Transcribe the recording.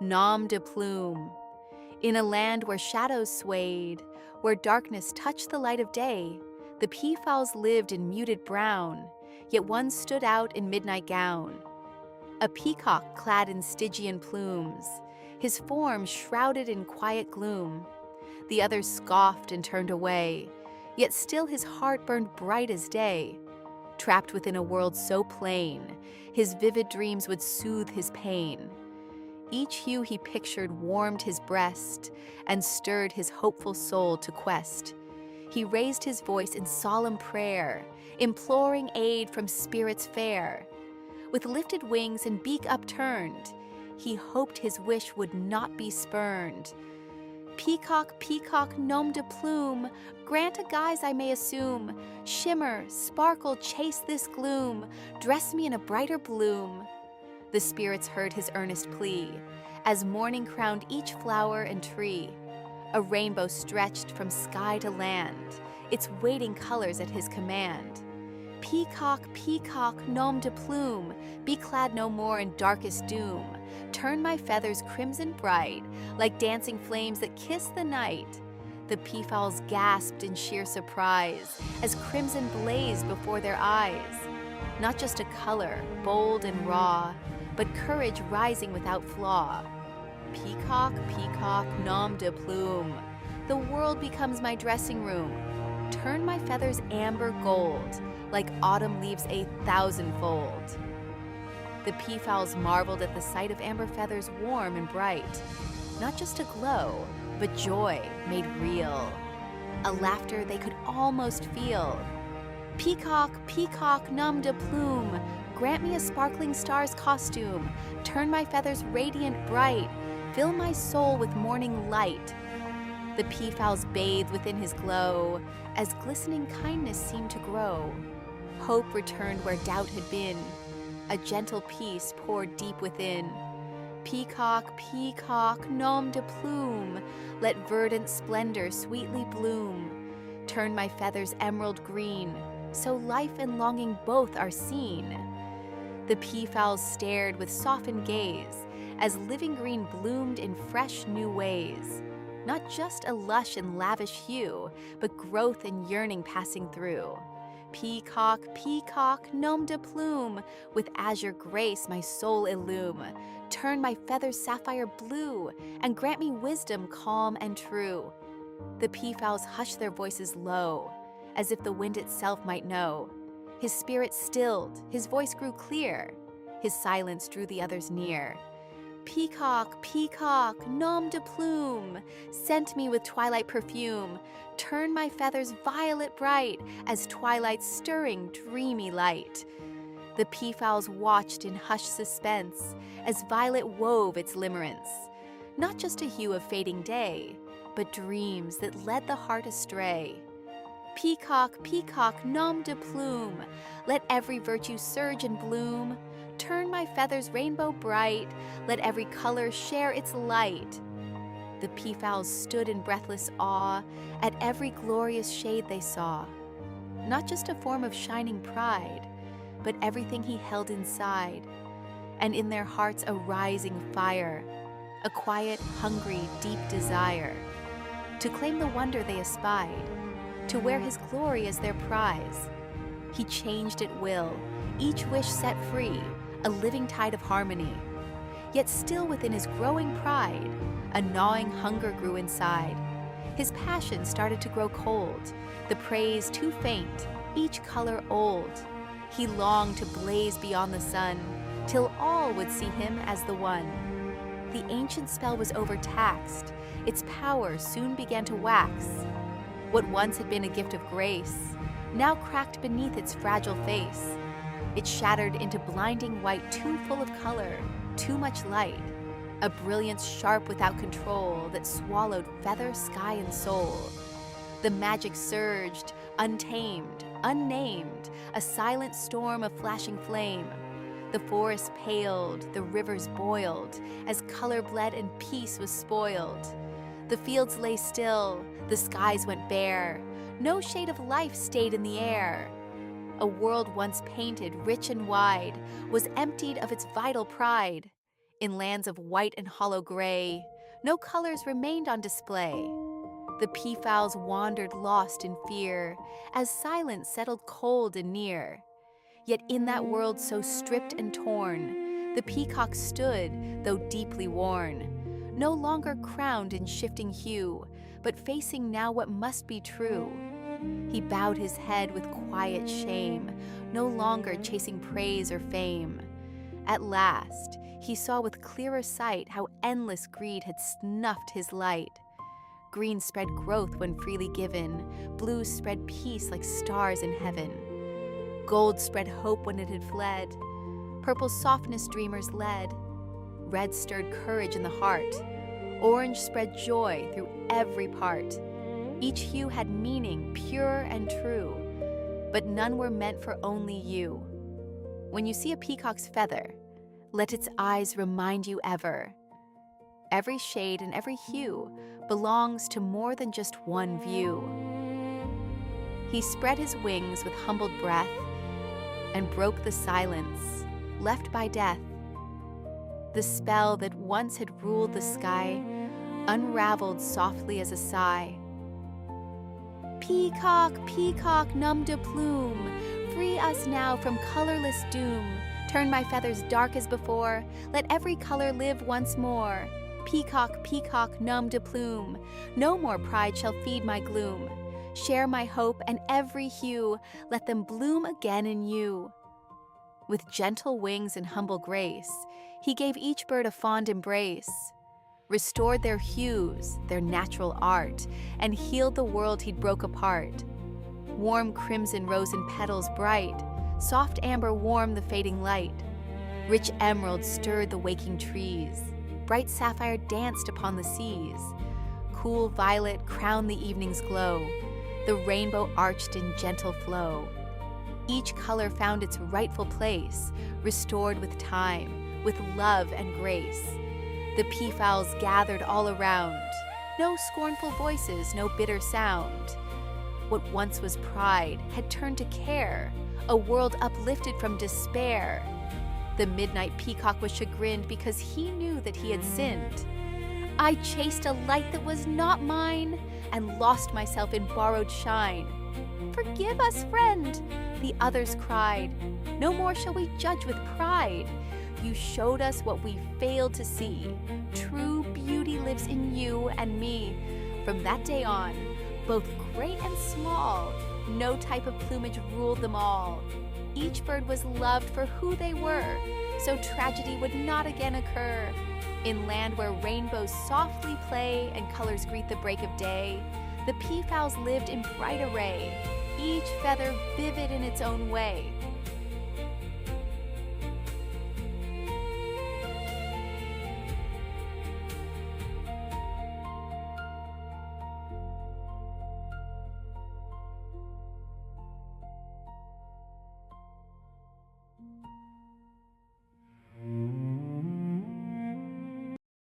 Nom de plume. In a land where shadows swayed, where darkness touched the light of day, the peafowls lived in muted brown, yet one stood out in midnight gown. A peacock clad in Stygian plumes, his form shrouded in quiet gloom. The others scoffed and turned away, yet still his heart burned bright as day. Trapped within a world so plain, his vivid dreams would soothe his pain. Each hue he pictured warmed his breast and stirred his hopeful soul to quest. He raised his voice in solemn prayer, imploring aid from spirits fair. With lifted wings and beak upturned, he hoped his wish would not be spurned. Peacock, peacock, nom de plume, grant a guise I may assume. Shimmer, sparkle, chase this gloom, dress me in a brighter bloom. The spirits heard his earnest plea, as morning crowned each flower and tree. A rainbow stretched from sky to land, its waiting colors at his command. Peacock, peacock, nom de plume, be clad no more in darkest doom. Turn my feathers crimson bright, like dancing flames that kiss the night. The peafowls gasped in sheer surprise, as crimson blazed before their eyes. Not just a color, bold and raw, but courage rising without flaw. Peacock, peacock, nom de plume, the world becomes my dressing room. Turn my feathers amber gold, like autumn leaves 1,000-fold. The peafowls marveled at the sight of amber feathers warm and bright. Not just a glow, but joy made real. A laughter they could almost feel. Peacock, peacock, nom de plume, grant me a sparkling star's costume. Turn my feathers radiant bright, fill my soul with morning light. The peafowls bathed within his glow, as glistening kindness seemed to grow. Hope returned where doubt had been, a gentle peace poured deep within. Peacock, peacock, nom de plume, let verdant splendor sweetly bloom. Turn my feathers emerald green, so life and longing both are seen. The peafowls stared with softened gaze, as living green bloomed in fresh new ways. Not just a lush and lavish hue, but growth and yearning passing through. Peacock, peacock, nom de plume, with azure grace my soul illume. Turn my feathers sapphire blue, and grant me wisdom calm and true. The peafowls hushed their voices low, as if the wind itself might know. His spirit stilled, his voice grew clear, his silence drew the others near. Peacock, peacock, nom de plume, scent me with twilight perfume. Turn my feathers violet bright, as twilight's stirring dreamy light. The peafowls watched in hushed suspense, as violet wove its limerence. Not just a hue of fading day, but dreams that led the heart astray. Peacock, peacock, nom de plume, let every virtue surge and bloom. Turn my feathers rainbow bright, let every color share its light. The peafowls stood in breathless awe at every glorious shade they saw. Not just a form of shining pride, but everything he held inside. And in their hearts a rising fire, a quiet, hungry, deep desire. To claim the wonder they espied, to wear his glory as their prize. He changed at will, each wish set free, a living tide of harmony. Yet still within his growing pride, a gnawing hunger grew inside. His passion started to grow cold, the praise too faint, each color old. He longed to blaze beyond the sun, till all would see him as the one. The ancient spell was overtaxed, its power soon began to wax. What once had been a gift of grace, now cracked beneath its fragile face. It shattered into blinding white too full of color, too much light. A brilliance sharp without control that swallowed feather, sky, and soul. The magic surged, untamed, unnamed, a silent storm of flashing flame. The forest paled, the rivers boiled, as color bled and peace was spoiled. The fields lay still, the skies went bare. No shade of life stayed in the air. A world once painted, rich and wide, was emptied of its vital pride. In lands of white and hollow gray, no colors remained on display. The peafowls wandered lost in fear, as silence settled cold and near. Yet in that world so stripped and torn, the peacock stood, though deeply worn, no longer crowned in shifting hue, but facing now what must be true. He bowed his head with quiet shame, no longer chasing praise or fame. At last, he saw with clearer sight how endless greed had snuffed his light. Green spread growth when freely given, blue spread peace like stars in heaven. Gold spread hope when it had fled, purple softness dreamers led. Red stirred courage in the heart, orange spread joy through every part. Each hue had meaning, pure and true, but none were meant for only you. When you see a peacock's feather, let its eyes remind you ever. Every shade and every hue belongs to more than just one view. He spread his wings with humbled breath and broke the silence left by death. The spell that once had ruled the sky unraveled softly as a sigh. Peacock, peacock, num de plume, free us now from colorless doom. Turn my feathers dark as before, let every color live once more. Peacock, peacock, num de plume, no more pride shall feed my gloom. Share my hope and every hue, let them bloom again in you. With gentle wings and humble grace, he gave each bird a fond embrace, restored their hues, their natural art, and healed the world he'd broke apart. Warm crimson rose in petals bright, soft amber warmed the fading light. Rich emerald stirred the waking trees, bright sapphire danced upon the seas. Cool violet crowned the evening's glow, the rainbow arched in gentle flow. Each color found its rightful place, restored with time, with love and grace. The peafowls gathered all around, no scornful voices, no bitter sound. What once was pride had turned to care, a world uplifted from despair. The midnight peacock was chagrined because he knew that he had sinned. I chased a light that was not mine and lost myself in borrowed shine. Forgive us, friend, the others cried. No more shall we judge with pride. You showed us what we failed to see. True beauty lives in you and me. From that day on, both great and small, no type of plumage ruled them all. Each bird was loved for who they were, so tragedy would not again occur. In land where rainbows softly play and colors greet the break of day, the peafowls lived in bright array, each feather vivid in its own way.